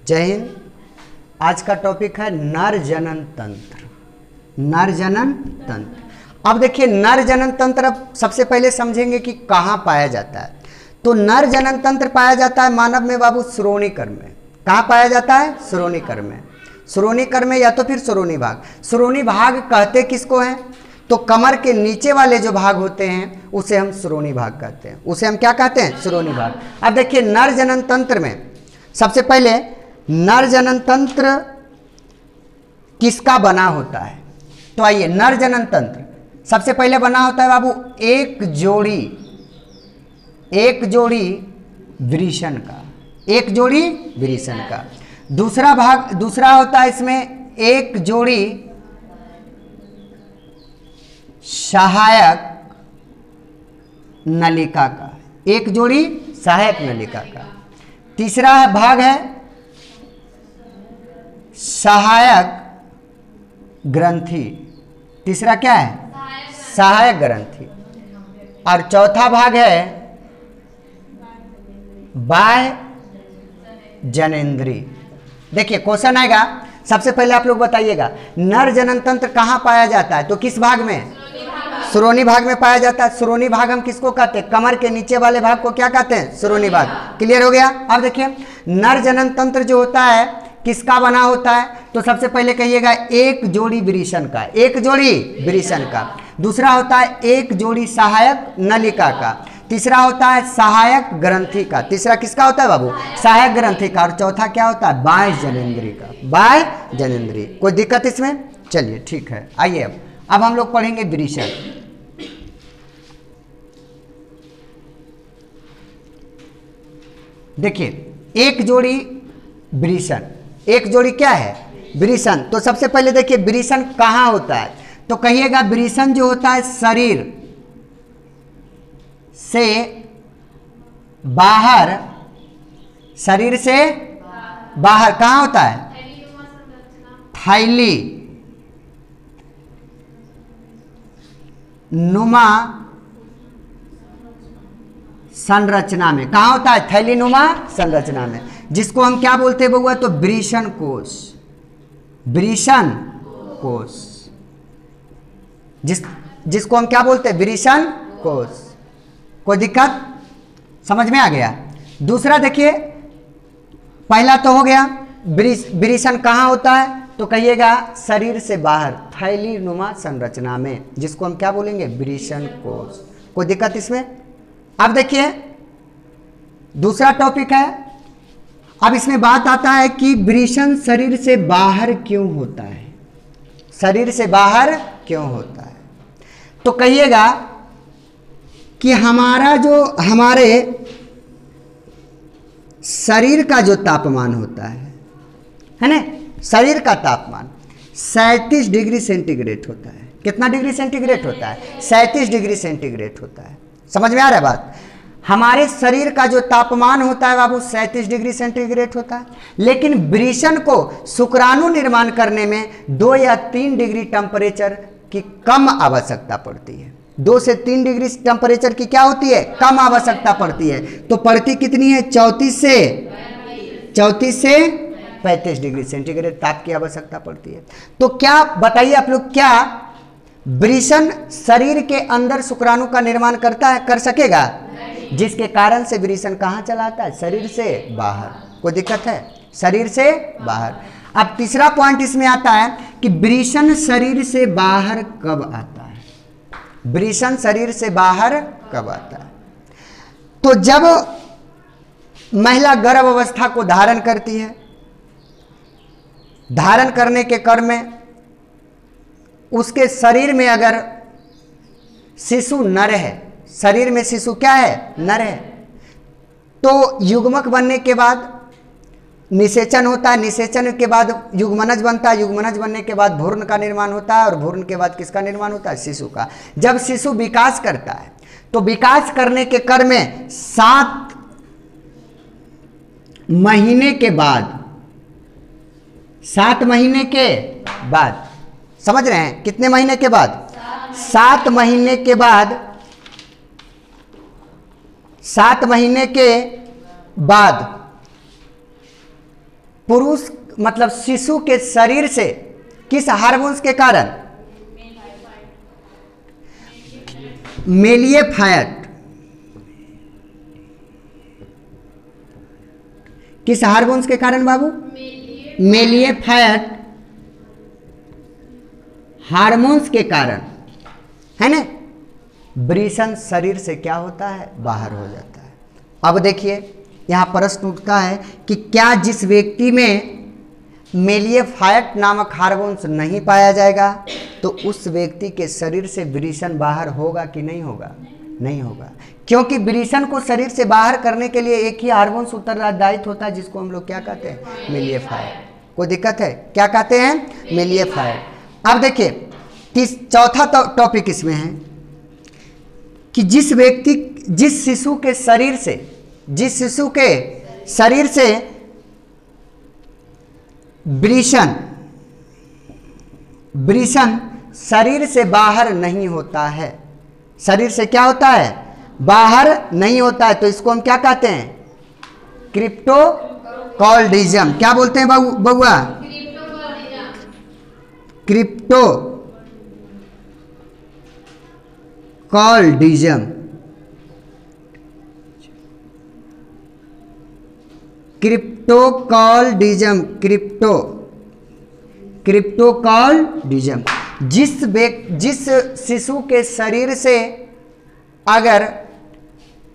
जय हिंद। आज का टॉपिक है नर जनन तंत्र। नर जनन तंत्र। अब देखिए नर जनन तंत्र, अब सबसे पहले समझेंगे कि कहाँ पाया जाता है। तो नर जनन तंत्र पाया जाता है मानव में बाबू श्रोणीकर में। कहाँ पाया जाता है? श्रोणीकर में। श्रोणीकर में या तो फिर श्रोणी भाग। श्रोणी भाग कहते किसको हैं? तो कमर के नीचे वाले जो भाग होते हैं उसे हम श्रोणी भाग कहते हैं। उसे हम क्या कहते हैं? श्रोणी भाग। अब देखिए नर जनन तंत्र में सबसे पहले नर जनन तंत्र किसका बना होता है? तो आइए, नर जनन तंत्र सबसे पहले बना होता है बाबू एक जोड़ी वृषण का। एक जोड़ी वृषण का। दूसरा होता है इसमें एक जोड़ी सहायक नलिका का। एक जोड़ी सहायक नलिका का। तीसरा भाग है सहायक ग्रंथि। तीसरा क्या है? सहायक ग्रंथि। और चौथा भाग है बाह्य जनेंद्री। देखिए क्वेश्चन आएगा, सबसे पहले आप लोग बताइएगा नर जनन तंत्र कहाँ पाया जाता है? तो किस भाग में? श्रोणी भाग में पाया जाता है। श्रोणी भाग हम किसको कहते हैं? कमर के नीचे वाले भाग को क्या कहते हैं? श्रोणी भाग। क्लियर हो गया? अब देखिए नर जनन तंत्र जो होता है किसका बना होता है? तो सबसे पहले कहिएगा एक जोड़ी वृषण का। एक जोड़ी वृषण का। दूसरा होता है एक जोड़ी सहायक नलिका का। तीसरा होता है सहायक ग्रंथि का। तीसरा किसका होता है बाबू? सहायक ग्रंथि का। और चौथा क्या होता है? बाह्य जनेंद्री का। बाह्य जनेंद्री। कोई दिक्कत इसमें? चलिए ठीक है। आइए अब हम लोग पढ़ेंगे वृषण। देखिए एक जोड़ी वृषण। एक जोड़ी क्या है? वृषण। तो सबसे पहले देखिए वृषण कहाँ होता है? तो कहिएगा वृषण जो होता है शरीर से बाहर। शरीर से बाहर कहाँ होता है? थैली नुमा संरचना में। कहाँ होता है? थैली नुमा संरचना में, जिसको हम क्या बोलते हैं बउआ? तो वृषण कोश। वृषण कोश। जिसको हम क्या बोलते हैं? वृषण कोश। कोई दिक्कत? समझ में आ गया? दूसरा देखिए, पहला तो हो गया वृषण कहाँ होता है? तो कहिएगा शरीर से बाहर थैली नुमा संरचना में, जिसको हम क्या बोलेंगे? वृषण कोश। कोई दिक्कत इसमें? अब देखिए दूसरा टॉपिक है। अब इसमें बात आता है कि वृषण शरीर से बाहर क्यों होता है? शरीर से बाहर क्यों होता है? तो कहिएगा कि हमारे शरीर का जो तापमान होता है ना, शरीर का तापमान 37 डिग्री सेंटीग्रेड होता है। कितना डिग्री सेंटीग्रेड होता है? 37 डिग्री सेंटीग्रेड होता है। समझ में आ रहा है बात? हमारे शरीर का जो तापमान होता है बाबू 37 डिग्री सेंटीग्रेड होता है, लेकिन वृषण को शुक्राणु निर्माण करने में 2 या 3 डिग्री टेम्परेचर की कम आवश्यकता पड़ती है। 2 से 3 डिग्री टेम्परेचर की क्या होती है? कम आवश्यकता पड़ती है। तो पड़ती कितनी है? 34 से 35 डिग्री सेंटीग्रेड ताप की आवश्यकता पड़ती है। तो क्या बताइए आप लोग, क्या वृषण शरीर के अंदर शुक्राणु का निर्माण कर सकेगा? जिसके कारण से वृषण कहाँ चला आता है? शरीर से बाहर। कोई दिक्कत है? शरीर से बाहर। अब तीसरा पॉइंट इसमें आता है कि वृषण शरीर से बाहर कब आता है? वृषण शरीर से बाहर कब आता है? तो जब महिला गर्भ अवस्था को धारण करती है, धारण करने के क्रम में उसके शरीर में अगर शिशु नर है, शरीर में शिशु क्या है? नर है, तो युग्मक बनने के बाद निषेचन होता है। निषेचन के बाद युग्मनज बनता है। युग्मनज बनने के बाद भ्रूण का निर्माण होता है, और भ्रूण के बाद किसका निर्माण होता है? शिशु का। जब शिशु विकास करता है तो विकास करने के क्रम में 7 महीने के बाद, 7 महीने के बाद, समझ रहे हैं? कितने महीने के बाद? 7 महीने के बाद, 7 महीने के बाद पुरुष मतलब शिशु के शरीर से किस हार्मोन्स के कारण, मेलिएफायड, किस हार्मोन्स के कारण बाबू, मेलिएफायड हार्मोन्स के कारण, है ना, वृषण शरीर से क्या होता है, बाहर हो जाता है। अब देखिए यहाँ प्रश्न उठता है कि क्या जिस व्यक्ति में मेलिएफायड नामक हार्मोन्स नहीं पाया जाएगा तो उस व्यक्ति के शरीर से वृषण बाहर होगा कि नहीं होगा, नहीं होगा, क्योंकि वृषण को शरीर से बाहर करने के लिए एक ही हार्मोन्स उत्तरदायित्व होता है जिसको हम लोग क्या कहते हैं, मेलिएफायड। कोई दिक्कत है, क्या कहते हैं, मेलिएफायड। अब देखिए चौथा टॉपिक इसमें है कि जिस शिशु के शरीर से वृषण शरीर से बाहर नहीं होता है, शरीर से क्या होता है, बाहर नहीं होता है, तो इसको हम क्या कहते हैं, क्रिप्टोकॉल्डिज्म। क्या बोलते हैं बउआ, क्रिप्टोकॉल्डिज्म। क्रिप्टोकॉल्डिज्म जिस शिशु के शरीर से अगर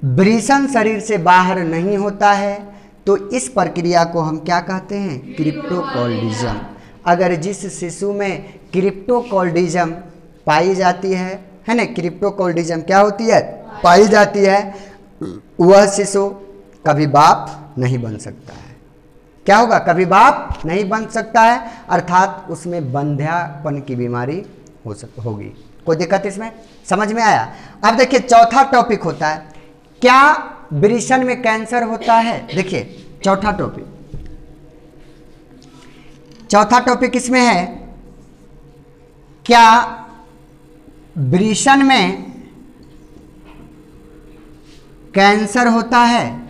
वृषण शरीर से बाहर नहीं होता है तो इस प्रक्रिया को हम क्या कहते हैं, क्रिप्टोकॉल्डिज्म। अगर जिस शिशु में क्रिप्टोकॉल्डिज्म पाई जाती है ना, क्रिप्टोकॉल्डिज्म क्या होती है, पाई जाती है, वह शिशु कभी बाप नहीं बन सकता है। क्या होगा, कभी बाप नहीं बन सकता है, अर्थात उसमें बंध्यापन की बीमारी होगी। कोई दिक्कत इसमें, समझ में आया। अब देखिए चौथा टॉपिक होता है, क्या वृषण में कैंसर होता है। देखिए चौथा टॉपिक इसमें है, क्या वृषण में कैंसर होता है,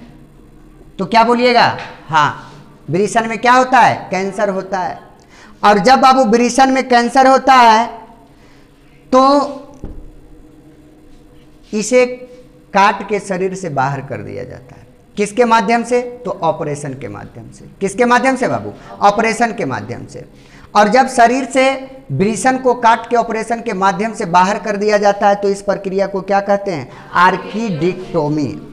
तो क्या बोलिएगा, हाँ वृषण में क्या होता है, कैंसर होता है। और जब बाबू वृषण में कैंसर होता है तो इसे काट के शरीर से बाहर कर दिया जाता है। किसके माध्यम से, तो ऑपरेशन के माध्यम से। किसके माध्यम से बाबू, ऑपरेशन के माध्यम से। और जब शरीर से वृषण को काट के ऑपरेशन के माध्यम से बाहर कर दिया जाता है तो इस प्रक्रिया को क्या कहते हैं, आर्कीडिक्टोमी।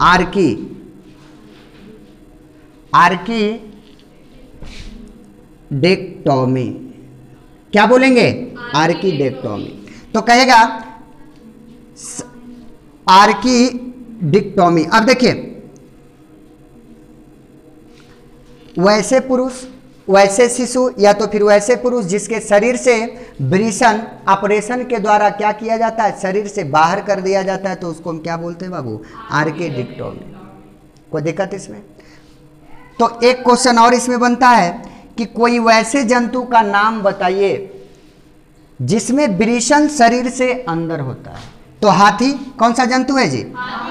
आर्कीडेक्टोमी। क्या बोलेंगे, आर्कीडेक्टोमी। तो कहेगा आर्कीडिक्टोमी। अब देखिए वैसे पुरुष, वैसे शिशु या तो फिर वैसे पुरुष जिसके शरीर से वृषण ऑपरेशन के द्वारा क्या किया जाता है, शरीर से बाहर कर दिया जाता है, तो उसको हम क्या बोलते हैं बाबू, आर्कीडिक्टोमी। कोई दिक्कत इसमें। तो एक क्वेश्चन और इसमें बनता है कि कोई वैसे जंतु का नाम बताइए जिसमें वृषण शरीर से अंदर होता है। तो हाथी कौन सा जंतु है जी,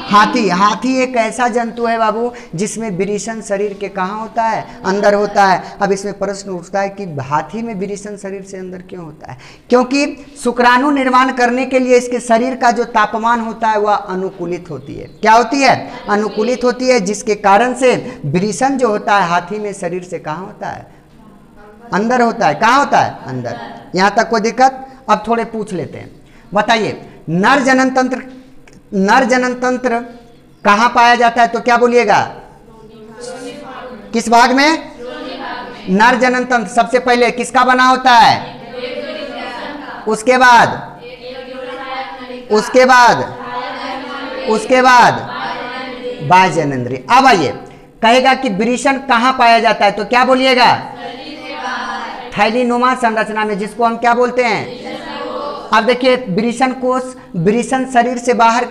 हाथी एक ऐसा जंतु है बाबू जिसमें वृषण शरीर के कहाँ होता है, अंदर होता है। अब इसमें प्रश्न उठता है कि हाथी में वृषण शरीर से अंदर क्यों होता है, क्योंकि शुक्राणु निर्माण करने के लिए इसके शरीर का जो तापमान होता है वह अनुकूलित होती है। क्या होती है, अनुकूलित होती है, जिसके कारण से वृषण जो होता है हाथी में शरीर से कहाँ होता है, अंदर होता है। कहाँ होता है, अंदर। यहाँ तक कोई दिक्कत। अब थोड़े पूछ लेते हैं, बताइए नर जनन तंत्र कहाँ पाया जाता है, तो क्या बोलिएगा, किस भाग में, नर जनन तंत्र सबसे पहले किसका बना होता है, उसके बाद बाह्य जननेंद्रिय। अब आइए कहेगा कि वृषण कहाँ पाया जाता है, तो क्या बोलिएगा, थैलीनुमा संरचना में, जिसको हम क्या बोलते हैं। अब देखिए वृषण कोष, वृषण शरीर से बाहर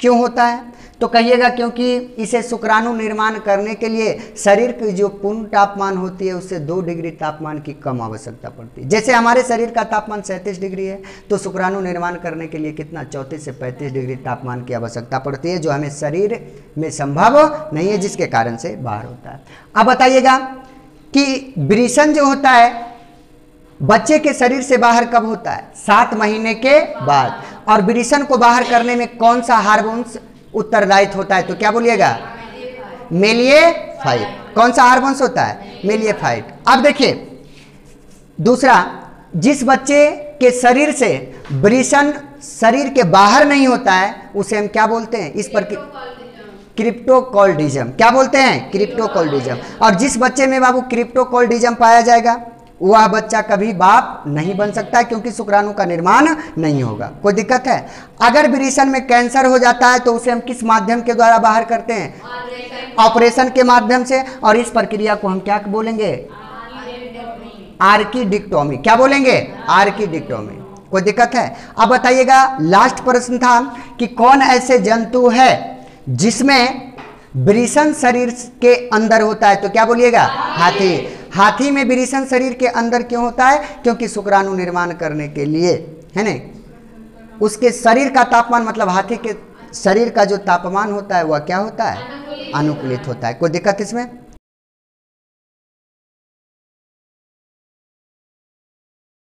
क्यों होता है, तो कहिएगा क्योंकि इसे शुक्राणु निर्माण करने के लिए शरीर की जो पूर्ण तापमान होती है उससे 2 डिग्री तापमान की कम आवश्यकता पड़ती है। जैसे हमारे शरीर का तापमान 37 डिग्री है तो शुक्राणु निर्माण करने के लिए कितना, 34 से 35 डिग्री तापमान की आवश्यकता पड़ती है, जो हमें शरीर में संभव नहीं है, जिसके कारण से बाहर होता है। अब बताइएगा कि वृषण जो होता है बच्चे के शरीर से बाहर कब होता है? 7 महीने के बाद। और वृषण को बाहर करने में कौन सा हार्मोन्स उत्तरदायित्व होता है? तो क्या बोलिएगा? मेलिएफाइड। कौन सा हार्मोन्स होता है? मेलिएफाइड। अब देखिए दूसरा, जिस बच्चे के शरीर से वृषण शरीर के बाहर नहीं होता है उसे हम क्या बोलते हैं? इस पर क्रिप्टोकोल्डिज्म। क्या बोलते हैं? क्रिप्टोकोल्डिज्म। और जिस बच्चे में बाबू क्रिप्टोकोल्डिज्म पाया जाएगा वह बच्चा कभी बाप नहीं बन सकता, क्योंकि शुक्राणु का निर्माण नहीं होगा। कोई दिक्कत है? अगर वृषण में कैंसर हो जाता है तो उसे हम किस माध्यम के द्वारा बाहर करते हैं? ऑपरेशन के माध्यम से। और इस प्रक्रिया को हम क्या बोलेंगे? आर्किडिक्टोमी। क्या बोलेंगे? आर्किडिक्टोमी। कोई दिक्कत है? अब बताइएगा, लास्ट प्रश्न था कि कौन ऐसे जंतु है जिसमें वृषण शरीर के अंदर होता है? तो क्या बोलिएगा? हाथी। हाथी में वृषण शरीर के अंदर क्यों होता है? क्योंकि शुक्राणु निर्माण करने के लिए, है ना, उसके शरीर का तापमान, मतलब हाथी के शरीर का जो तापमान होता है वह क्या होता है? अनुकूलित होता है। कोई दिक्कत इसमें?